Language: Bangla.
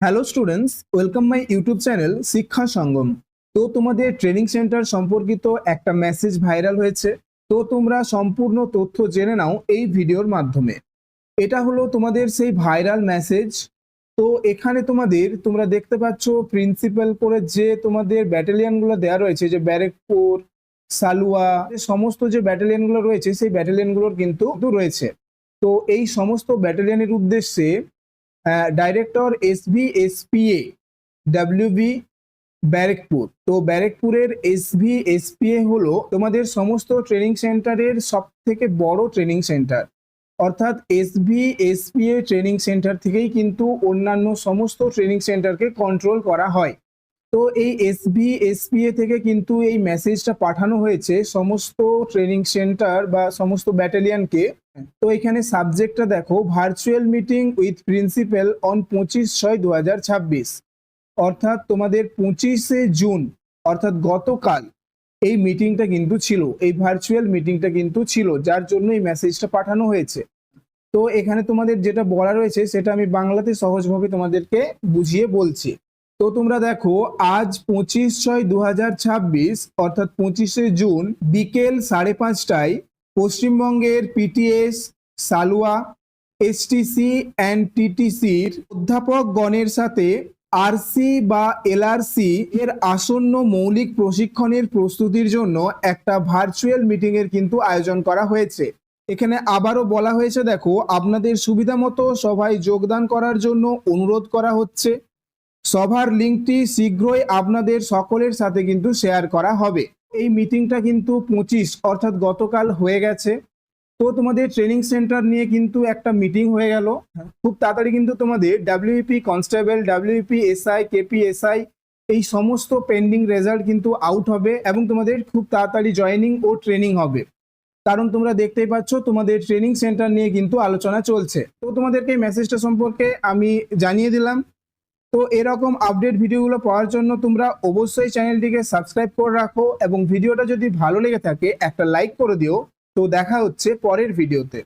Hello students, welcome my YouTube channel শিক্ষা সঙ্গম। তো তোমাদের ট্রেনিং সেন্টার সম্পর্কিত একটা মেসেজ ভাইরাল হয়েছে। তো তোমরা সম্পূর্ণ তথ্য জেনে নাও এই ভিডিওর মাধ্যমে। এটা হলো তোমাদের সেই ভাইরাল মেসেজ। তো এখানে তোমরা দেখতে পাচ্ছ প্রিন্সিপাল করে যে তোমাদের ব্যাটালিয়নগুলো দেওয়া রয়েছে, যে ব্যারেকপুর, সালুয়া, সমস্ত যে ব্যাটালিয়নগুলো রয়েছে সেই ব্যাটালিয়নগুলোর কিন্তু রয়েছে। তো এই সমস্ত ব্যাটালিয়নের উদ্দেশ্যে ডাইরেক্টর SVSPA WB ব্যারেকপুর। তো ব্যারেকপুরের SVSPA হলো তোমাদের সমস্ত ট্রেনিং সেন্টারের সব থেকে বড় ট্রেনিং সেন্টার। অর্থাৎ SVSPA ট্রেনিং সেন্টার থেকেই কিন্তু অন্যান্য সমস্ত ট্রেনিং সেন্টারকে কন্ট্রোল করা হয়। তো এই SVSPA থেকে কিন্তু এই মেসেজটা পাঠানো হয়েছে সমস্ত ট্রেনিং সেন্টার বা সমস্ত ব্যাটালিয়নকে। তো এখানে সাবজেক্টটা দেখো, virtual meeting with principal on 25/6/2026। অর্থাৎ তোমাদের 25শে জুন, অর্থাৎ গতকাল এই মিটিংটা কিন্তু ছিল, এই ভার্চুয়াল মিটিংটা কিন্তু ছিল, যার জন্য এই মেসেজটা পাঠানো হয়েছে। তো এখানে তোমাদের যেটা বলা রয়েছে সেটা আমি বাংলাতে সহজভাবে তোমাদেরকে বুঝিয়ে বলছি। তো তোমরা দেখো, আজ 25/6/2026 অর্থাৎ 25শে জুন বিকেল 5:30টায় পশ্চিমবঙ্গের PTS, সালুয়া, STC অ্যান্ড TTCর অধ্যাপক গণের সাথে RC বা LRC এর আসন্ন মৌলিক প্রশিক্ষণের প্রস্তুতির জন্য একটা ভার্চুয়াল মিটিং এর কিন্তু আয়োজন করা হয়েছে। এখানে আবারও বলা হয়েছে, দেখো, আপনাদের সুবিধা মতো সভায় যোগদান করার জন্য অনুরোধ করা হচ্ছে। সভার লিঙ্কটি শীঘ্রই আপনাদের সকলের সাথে কিন্তু শেয়ার করা হবে। এই মিটিংটা কিন্তু 25 অর্থাৎ গতকাল হয়ে গেছে। তো তোমাদের ট্রেনিং সেন্টার নিয়ে কিন্তু একটা মিটিং হয়ে গেল। খুব তাড়াতাড়ি কিন্তু তোমাদের WEP constable, WEP SI, KPSI এই সমস্ত পেন্ডিং রেজাল্ট কিন্তু আউট হবে এবং তোমাদের খুব তাড়াতাড়ি জয়েনিং ও ট্রেনিং হবে। কারণ তোমরা দেখতেই পাচ্ছ তোমাদের ট্রেনিং সেন্টার নিয়ে কিন্তু আলোচনা চলছে। তো তোমাদেরকে মেসেজটা সম্পর্কে আমি জানিয়ে দিলাম। তো এরকম আপডেট ভিডিওগুলো পাওয়ার জন্য তোমরা অবশ্যই চ্যানেলটিকে সাবস্ক্রাইব করে রাখো এবং ভিডিওটা যদি ভালো লেগে থাকে একটা লাইক করে দিও। তো দেখা হচ্ছে পরের ভিডিওতে।